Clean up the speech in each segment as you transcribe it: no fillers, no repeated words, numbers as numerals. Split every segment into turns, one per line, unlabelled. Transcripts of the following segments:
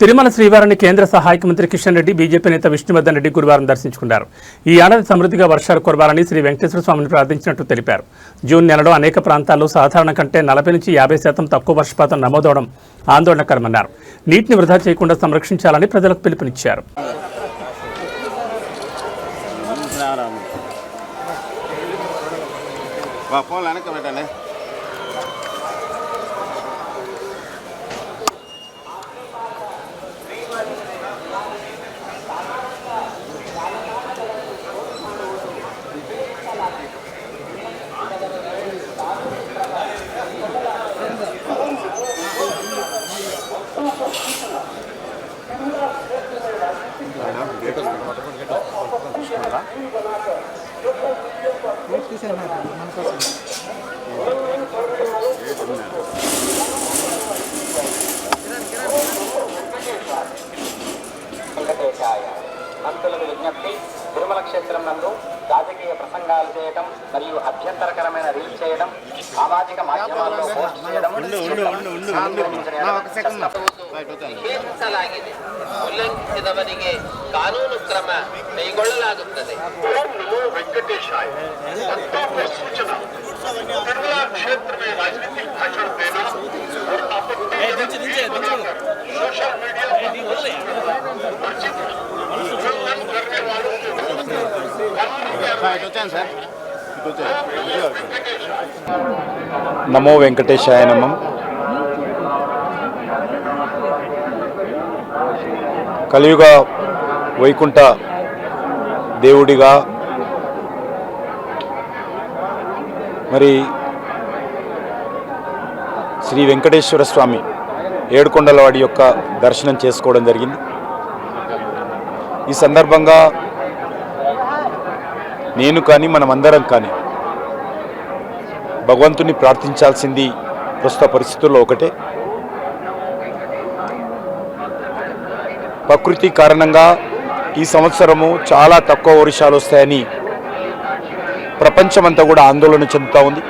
తిరుమల శ్రీవారిని కేంద్ర సహాయక మంత్రి కిషన్ రెడ్డి బీజేపీ నేత విష్ణువర్ధన్ రెడ్డి గురువారం దర్శించుకున్నారు. ఈ ఏడాది సమృద్ధిగా వర్షాలు కురవాలని శ్రీ వెంకటేశ్వర స్వామిని ప్రార్థించినట్టు తెలిపారు. జూన్ నెలలో అనేక ప్రాంతాల్లో సాధారణ కంటే 40 నుంచి 50% తక్కువ వర్షపాతం నమోదవడం ఆందోళనకరమన్నారు. నీటిని వృధా చేయకుండా సంరక్షించాలని ప్రజలకు పిలుపునిచ్చారు.
మంత్రులకు విజ్ఞప్తి. తిరుమల క్షేత్రం నందు రాజకీయ ప్రసంగాలు చేయడం మరియు అభ్యంతరకరమైన రీల్స్ చేయడం, సామాజిక ಮಾಧ್ಯಮಗಳಲ್ಲಿ పోస్ట్ చేయడం ಉಲ್ಲಂಘಿಸಿದವರಿಗೆ ಕಾನೂನು ಕ್ರಮ ಕೈಗೊಳ್ಳಲಾಗುತ್ತದೆ. ವೆಂಕಟೇಶಾಯ सूचना तिरुमला क्षेत्र में राजनीतिक भाषण देना और आपत्ति सोशल मीडिया करने वालों
नमो वेंकटेशाय नमः। కలియుగ వైకుంఠ దేవుడిగా మరి శ్రీ వెంకటేశ్వర స్వామి ఏడుకొండలవాడి యొక్క దర్శనం చేసుకోవడం జరిగింది. ఈ సందర్భంగా నేను కానీ మనమందరం కానీ భగవంతుని ప్రార్థించాల్సింది ప్రస్తుత పరిస్థితుల్లో ఒకటే. ప్రకృతి కారణంగా ఈ సంవత్సరము చాలా తక్కువ వర్షాలు వస్తాయని ప్రపంచమంతా కూడా ఆందోళన చెందుతూ ఉంది.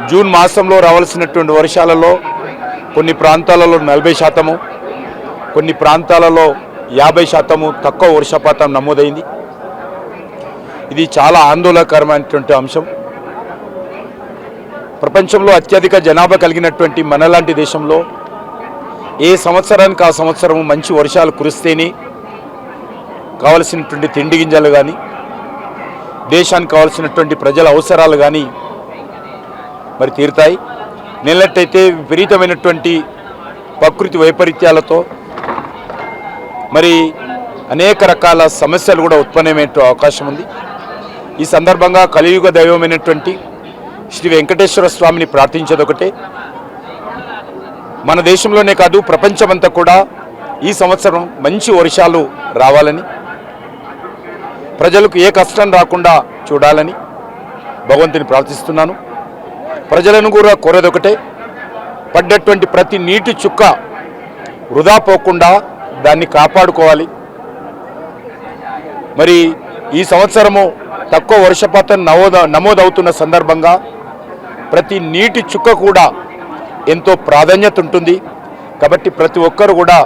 జూన్ మాసంలో రావాల్సినటువంటి వర్షాలలో కొన్ని ప్రాంతాలలో 40%, కొన్ని ప్రాంతాలలో 50% తక్కువ వర్షపాతం నమోదైంది. ఇది చాలా ఆందోళనకరమైనటువంటి అంశం. ప్రపంచంలో అత్యధిక జనాభా కలిగినటువంటి మనలాంటి దేశంలో ఏ సంవత్సరానికి ఆ సంవత్సరం మంచి వర్షాలు కురిస్తేనే కావలసినటువంటి తిండి గింజలు కానీ, దేశానికి కావాల్సినటువంటి ప్రజల అవసరాలు కానీ మరి తీరుతాయి. నెలట్టయితే విపరీతమైనటువంటి ప్రకృతి వైపరీత్యాలతో మరి అనేక రకాల సమస్యలు కూడా ఉత్పన్నమయ్యే అవకాశం ఉంది. ఈ సందర్భంగా కలియుగ దైవమైనటువంటి శ్రీ వెంకటేశ్వర స్వామిని ప్రార్థించేదొకటే. మన దేశంలోనే కాదు ప్రపంచమంతా కూడా ఈ సంవత్సరం మంచి వర్షాలు రావాలని, ప్రజలకు ఏ కష్టం రాకుండా చూడాలని భగవంతుని ప్రార్థిస్తున్నాను. ప్రజలను కూడా కోరేదొకటే, పడ్డటువంటి ప్రతి నీటి చుక్క వృధా పోకుండా దాన్ని కాపాడుకోవాలి. మరి ఈ సంవత్సరము తక్కువ వర్షపాతం నమోదవుతున్న సందర్భంగా ప్రతి నీటి చుక్క కూడా ఎంతో ప్రాధాన్యత ఉంటుంది. కాబట్టి ప్రతి ఒక్కరు కూడా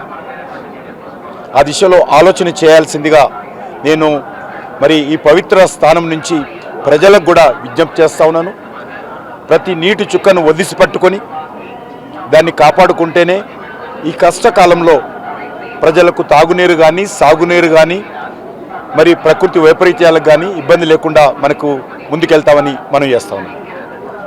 ఆ దిశలో ఆలోచన చేయాల్సిందిగా నేను మరి ఈ పవిత్ర స్థానం నుంచి ప్రజలకు కూడా విజ్ఞప్తి చేస్తా ఉన్నాను. ప్రతి నీటి చుక్కను ఒదిసి పట్టుకొని దాన్ని కాపాడుకుంటేనే ఈ కష్టకాలంలో ప్రజలకు తాగునీరు కానీ, సాగునీరు కానీ, మరి ప్రకృతి వైపరీత్యాలకు కానీ ఇబ్బంది లేకుండా మనకు ముందుకెళ్తామని మనం చేస్తా ఉన్నాం.